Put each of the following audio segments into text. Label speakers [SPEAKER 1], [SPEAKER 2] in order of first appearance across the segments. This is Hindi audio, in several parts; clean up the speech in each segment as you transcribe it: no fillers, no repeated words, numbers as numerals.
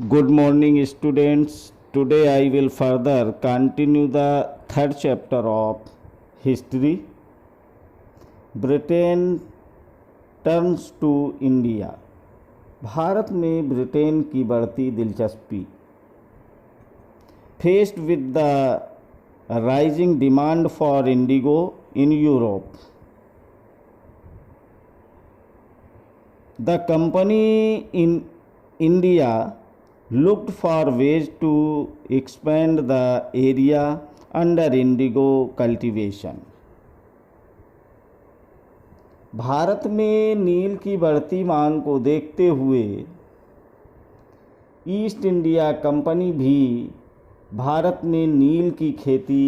[SPEAKER 1] Good morning, students. Today I will further continue the third chapter of history. Britain turns to India. Bharat में ब्रिटेन की बढ़ती दिलचस्पी. Faced with the rising demand for indigo in Europe, the company in India looked for ways to expand the area under indigo cultivation. Bharat में नील की बढ़ती मांग को देखते हुए ईस्ट इंडिया कंपनी भी भारत में नील की खेती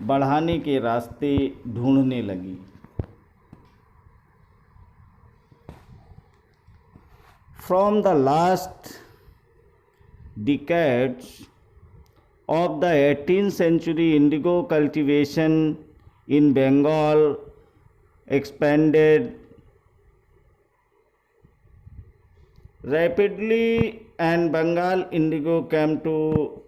[SPEAKER 1] बढ़ाने के रास्ते ढूंढने लगी. From the last decades of the 18th century, indigo cultivation in Bengal expanded rapidly, and Bengal indigo came to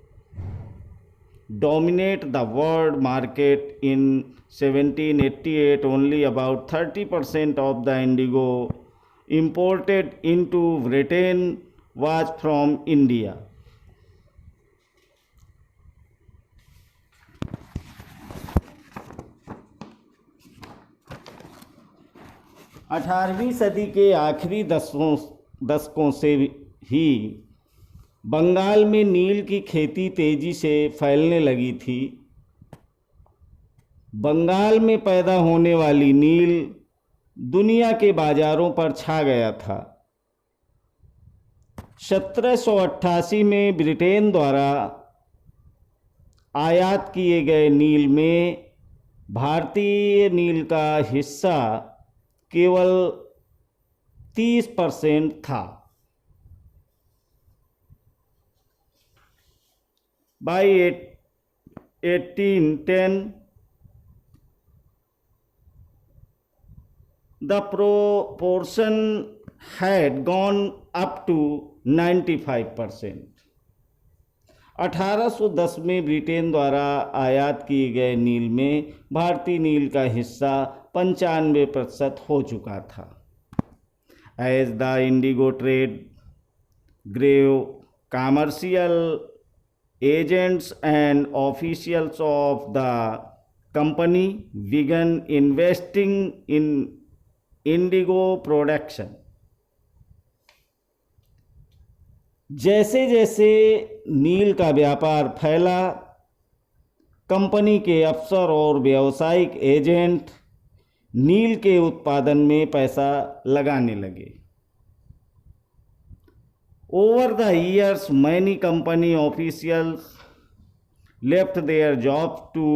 [SPEAKER 1] dominate the world market. In 1788, only about 30% of the indigo imported into Britain was from India. अठारहवीं सदी के आखिरी दशकों से ही बंगाल में नील की खेती तेजी से फैलने लगी थी. बंगाल में पैदा होने वाली नील दुनिया के बाजारों पर छा गया था. 1788 में ब्रिटेन द्वारा आयात किए गए नील में भारतीय नील का हिस्सा केवल 30% था. By 1810, the proportion had gone up to 95%. 1810 में ब्रिटेन द्वारा आयात किए गए नील में भारतीय नील का हिस्सा 95% हो चुका था. As the indigo trade grew, commercial agents and officials of the company began investing in indigo production. जैसे जैसे नील का व्यापार फैला, कंपनी के अफसर और व्यावसायिक एजेंट नील के उत्पादन में पैसा लगाने लगे. Over the years, many company officials left their jobs to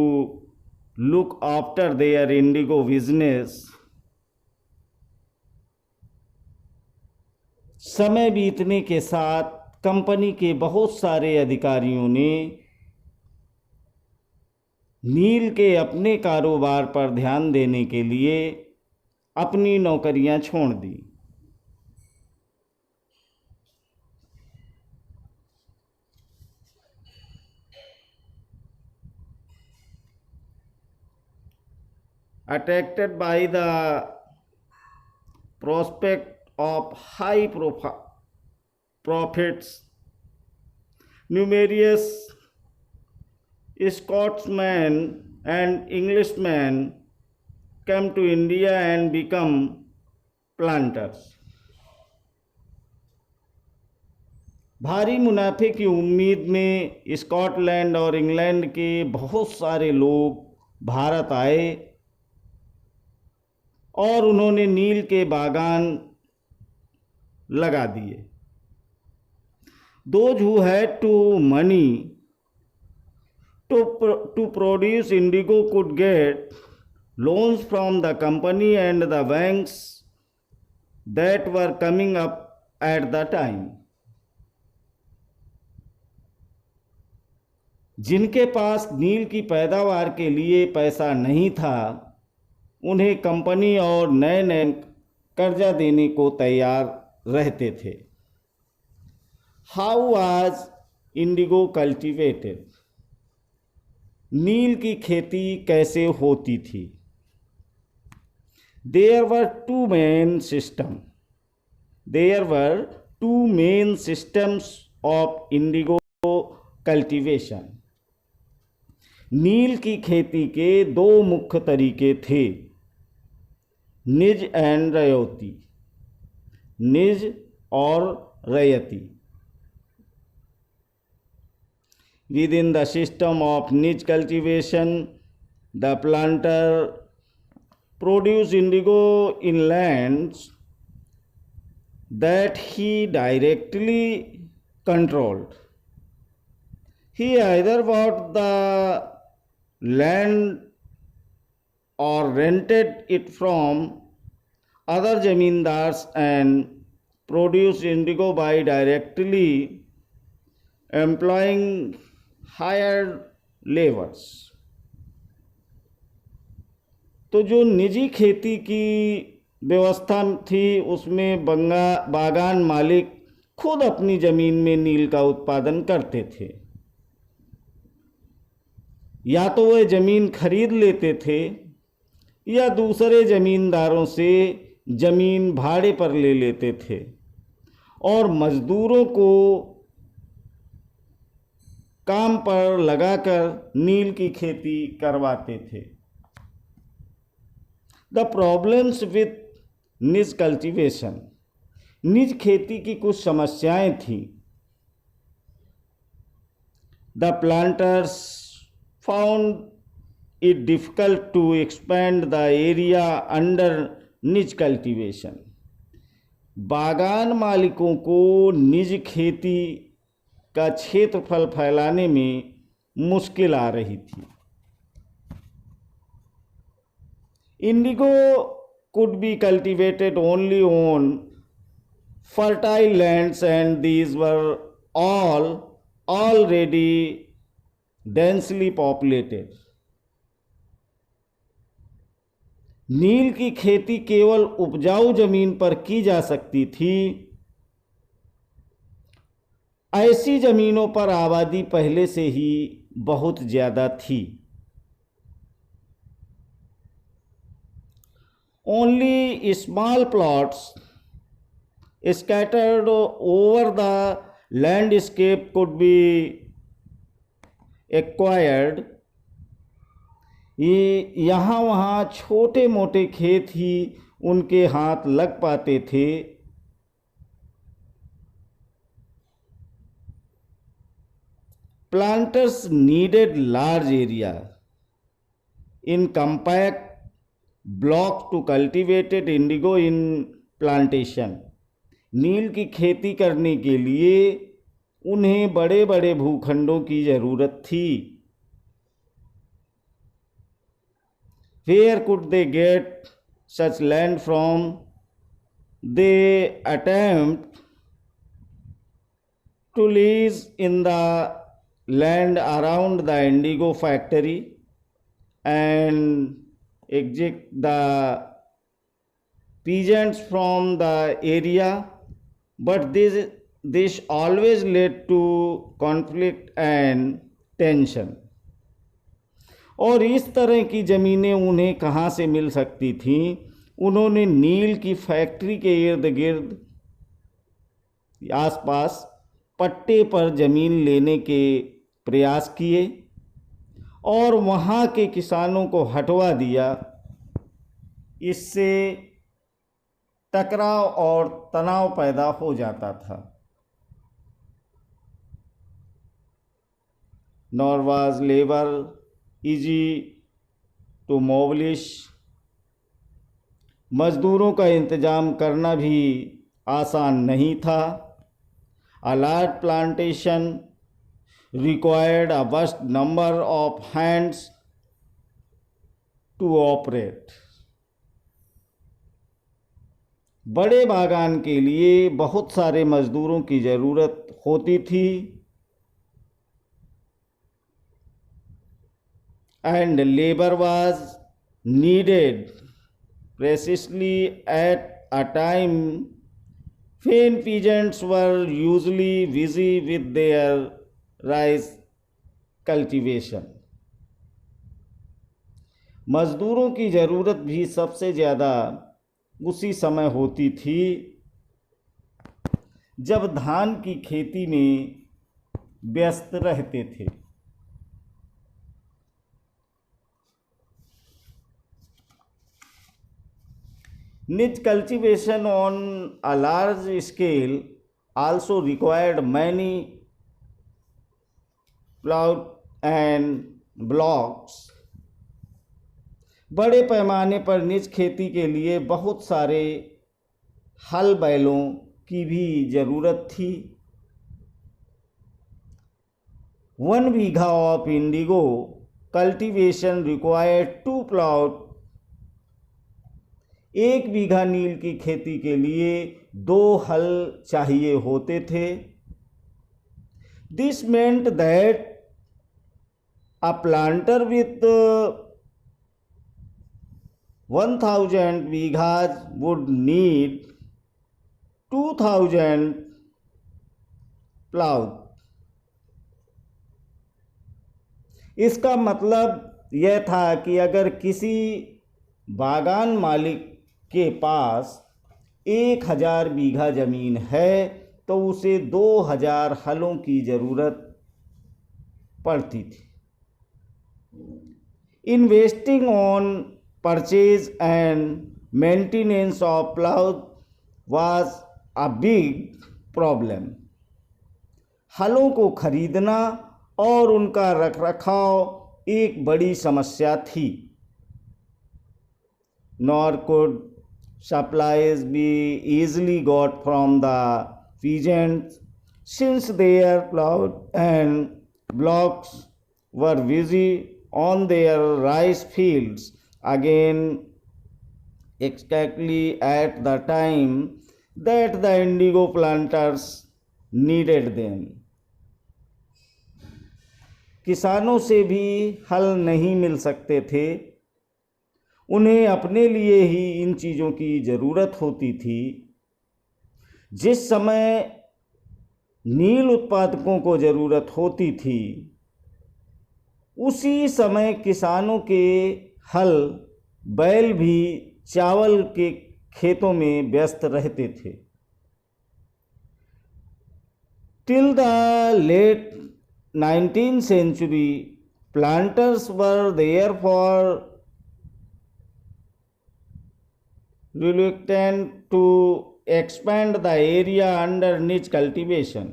[SPEAKER 1] look after their indigo business. समय बीतने के साथ कंपनी के बहुत सारे अधिकारियों ने नील के अपने कारोबार पर ध्यान देने के लिए अपनी नौकरियां छोड़ दी. Attracted by the prospect of high profits, numerous Scotsmen and Englishmen came to India and become planters. भारी मुनाफे की उम्मीद में स्कॉटलैंड और इंग्लैंड के बहुत सारे लोग भारत आए और उन्होंने नील के बागान लगा दिए. Those who had to money to produce indigo could get loans from the company and the banks that were coming up at the time. जिनके पास नील की पैदावार के लिए पैसा नहीं था, उन्हें कंपनी और नए नए कर्जा देने को तैयार रहते थे. How was indigo cultivated? नील की खेती कैसे होती थी? There were two main systems. There were two main systems of indigo cultivation. नील की खेती के दो मुख्य तरीके थे, निज एंड रयती, निज और रयती. Within the system of niche cultivation, the planter produce indigo in lands that he directly controlled. He either bought the land or rented it from other zamindars and produced indigo by directly employing hired laborers. तो जो निजी खेती की व्यवस्था थी उसमें बागान मालिक खुद अपनी ज़मीन में नील का उत्पादन करते थे. या तो वह ज़मीन खरीद लेते थे या दूसरे ज़मींदारों से ज़मीन भाड़े पर ले लेते थे और मज़दूरों को काम पर लगाकर नील की खेती करवाते थे. द प्रॉब्लम्स विथ निज कल्टीवेशन, निज खेती की कुछ समस्याएं थीं. The planters found it difficult to expand the area under निज कल्टीवेशन. बागान मालिकों को निज खेती का क्षेत्रफल फैलाने में मुश्किल आ रही थी. Indigo could be cultivated only on fertile lands, and these were all already densely populated. नील की खेती केवल उपजाऊ जमीन पर की जा सकती थी. ऐसी जमीनों पर आबादी पहले से ही बहुत ज़्यादा थी. Only small plots scattered over the landscape could be acquired. यहाँ वहाँ छोटे मोटे खेत ही उनके हाथ लग पाते थे. Planters needed large area in compact block to cultivated indigo in plantation. नील की खेती करने के लिए उन्हें बड़े बड़े भूखंडों की ज़रूरत थी. Where could they get such land from? They attempt to lease in the land around the indigo factory and exit the peasants from the area, but this always led to conflict and tension. और इस तरह की ज़मीनें उन्हें कहाँ से मिल सकती थीं? उन्होंने नील की फैक्ट्री के इर्द गिर्द आसपास पट्टे पर ज़मीन लेने के प्रयास किए और वहाँ के किसानों को हटवा दिया. इससे टकराव और तनाव पैदा हो जाता था. Nor was labor easy to mobilize. मज़दूरों का इंतज़ाम करना भी आसान नहीं था. A large plantation required a vast number of hands to operate. बड़े बागान के लिए बहुत सारे मज़दूरों की ज़रूरत होती थी. And labor was needed precisely at a time Fen peasants were usually busy with their rice cultivation. मजदूरों की ज़रूरत भी सबसे ज़्यादा उसी समय होती थी जब धान की खेती में व्यस्त रहते थे। Niche cultivation on a large scale also required many plough and blocks. बड़े पैमाने पर निज खेती के लिए बहुत सारे हल बैलों की भी ज़रूरत थी। 1 bigha of indigo cultivation required 2 plot. 1 bigha नील की खेती के लिए 2 हल चाहिए होते थे। This meant that a planter with 1000 bighas would need 2000 plough. इसका मतलब यह था कि अगर किसी बागान मालिक के पास 1000 बीघा ज़मीन है तो उसे 2000 हलों की ज़रूरत पड़ती थी। Investing on purchase and maintenance of plough was a big problem. हलों को खरीदना और उनका रखरखाव एक बड़ी समस्या थी। Nor could supplies be easily got from the peasants since their plough and blocks were busy on their rice fields again exactly at the time that the indigo planters needed them. किसानों से भी हल नहीं मिल सकते थे। उन्हें अपने लिए ही इन चीज़ों की ज़रूरत होती थी। जिस समय नील उत्पादकों को ज़रूरत होती थी उसी समय किसानों के हल बैल भी चावल के खेतों में व्यस्त रहते थे। Till the late 19th century, planters were therefore reluctant to expand the area under niche cultivation.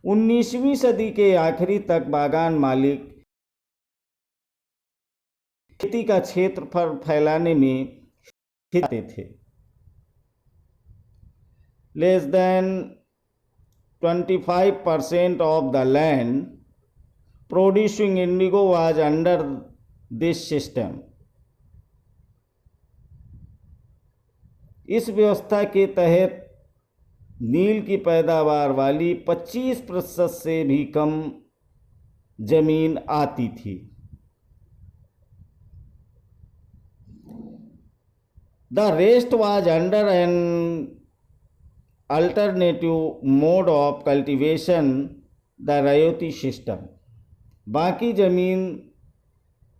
[SPEAKER 1] 19वीं सदी के आखिरी तक बागान मालिक खेती का क्षेत्रफल फैलाने में हिचकिचाते थे। Less than 25% of the land producing indigo was under this system. इस व्यवस्था के तहत नील की पैदावार वाली 25% से भी कम जमीन आती थी। The rest was under an alternative mode of cultivation, the raiyati system. बाकी जमीन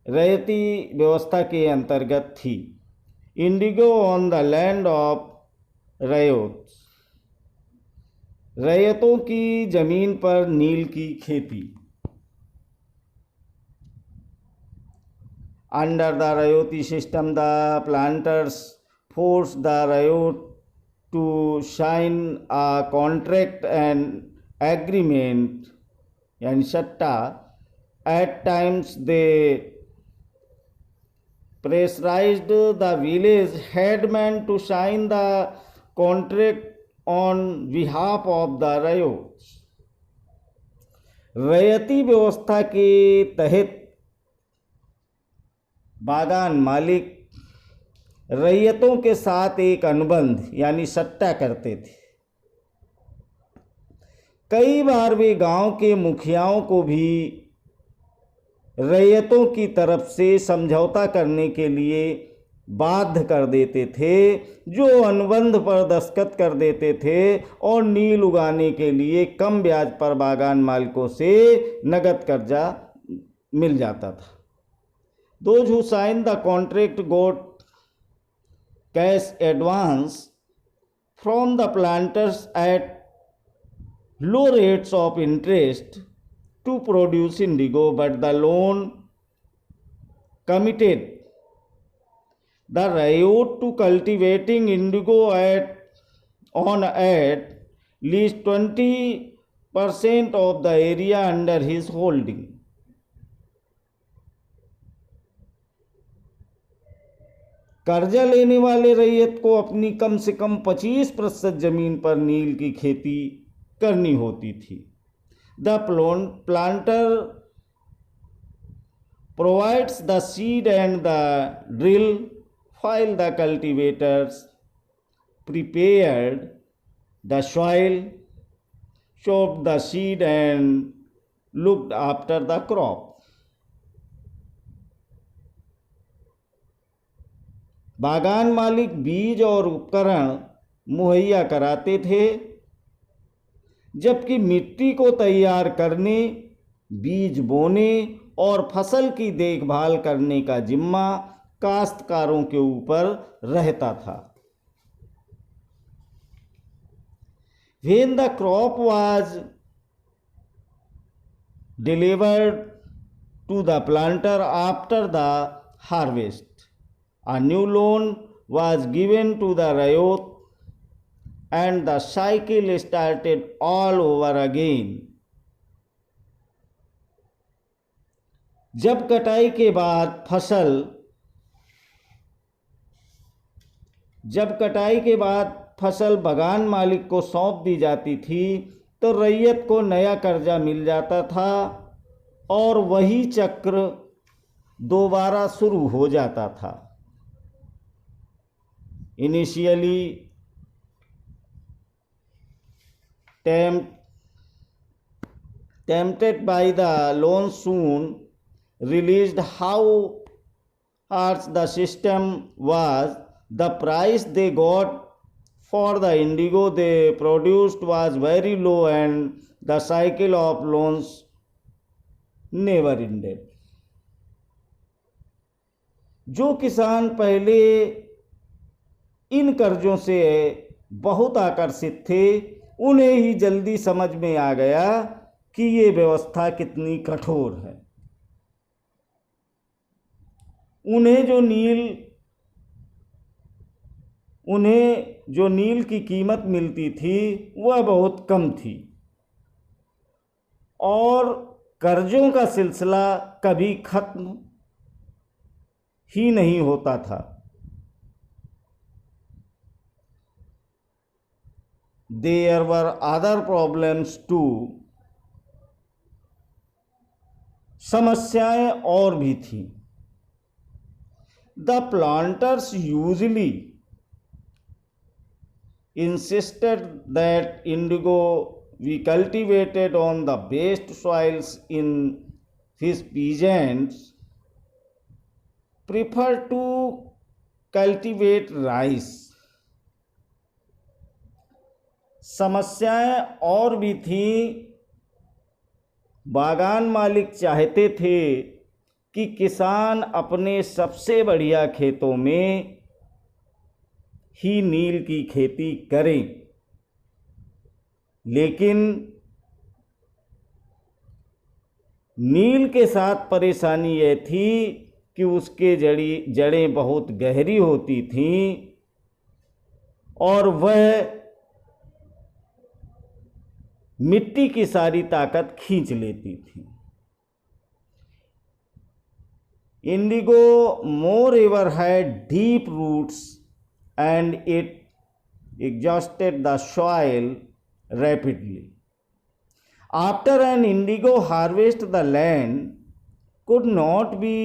[SPEAKER 1] रैयती व्यवस्था के अंतर्गत थी। Indigo on the land of raiyat, रैयतों की जमीन पर नील की खेती। Under the raiyati system the planters force the raiyat to sign a contract and agreement and satta. At times they pressurized the village headman to sign the contract on behalf of the rayot. रैयती व्यवस्था के तहत बागान मालिक रैयतों के साथ एक अनुबंध यानी सट्टा करते थे। कई बार वे गांव के मुखियाओं को भी रैयतों की तरफ से समझौता करने के लिए बाध्य कर देते थे, जो अनुबंध पर दस्तखत कर देते थे और नील उगाने के लिए कम ब्याज पर बागान मालिकों से नगद कर्जा मिल जाता था। Those who signed the contract got cash advance from the planters at low rates of interest to produce indigo, but the loan committed the riot to cultivating indigo at least 20% of the area under his holding. कर्जा लेने वाले रैयत को अपनी कम से कम 25% जमीन पर नील की खेती करनी होती थी। The planter provides the seed and the drill while the cultivators prepared the soil, sowed the seed and looked after the crop. बागान मालिक बीज और उपकरण मुहैया कराते थे, जबकि मिट्टी को तैयार करने, बीज बोने और फसल की देखभाल करने का जिम्मा काश्तकारों के ऊपर रहता था। When the crop was delivered to the planter after the harvest, a new loan was given to the riot and the cycle started all over again. जब कटाई के बाद फसल बागान मालिक को सौंप दी जाती थी तो रैयत को नया कर्जा मिल जाता था और वही चक्र दोबारा शुरू हो जाता था। Initially tempted by the loan, soon realized how harsh the system was. The price they got for the indigo they produced was very low and the cycle of loans never ended. जो किसान पहले इन कर्जों से बहुत आकर्षित थे, उन्हें ही जल्दी समझ में आ गया कि ये व्यवस्था कितनी कठोर है। उन्हें जो नील की कीमत मिलती थी वह बहुत कम थी और कर्जों का सिलसिला कभी खत्म ही नहीं होता था। There were other problems too. समस्याएं और भी थी। The planters usually insisted that indigo be cultivated on the best soils in his peasants preferred to cultivate rice. समस्याएं और भी थी। बागान मालिक चाहते थे कि किसान अपने सबसे बढ़िया खेतों में ही नील की खेती करें, लेकिन नील के साथ परेशानी यह थी कि उसके जड़ें बहुत गहरी होती थीं और वह मिट्टी की सारी ताकत खींच लेती थी। Indigo moreover had deep roots and it exhausted the soil rapidly. After an indigo harvest, the land could not be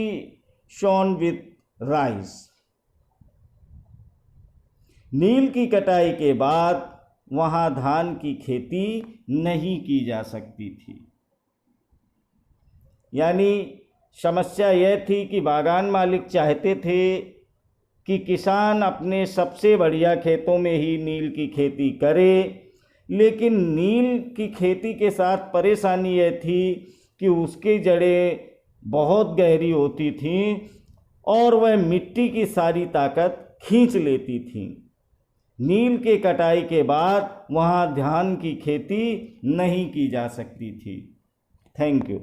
[SPEAKER 1] sown with rice. नील की कटाई के बाद वहां धान की खेती नहीं की जा सकती थी। यानी समस्या यह थी कि बागान मालिक चाहते थे कि किसान अपने सबसे बढ़िया खेतों में ही नील की खेती करे, लेकिन नील की खेती के साथ परेशानी यह थी कि उसकी जड़ें बहुत गहरी होती थीं और वह मिट्टी की सारी ताकत खींच लेती थीं। नील के कटाई के बाद वहाँ धान की खेती नहीं की जा सकती थी। Thank you.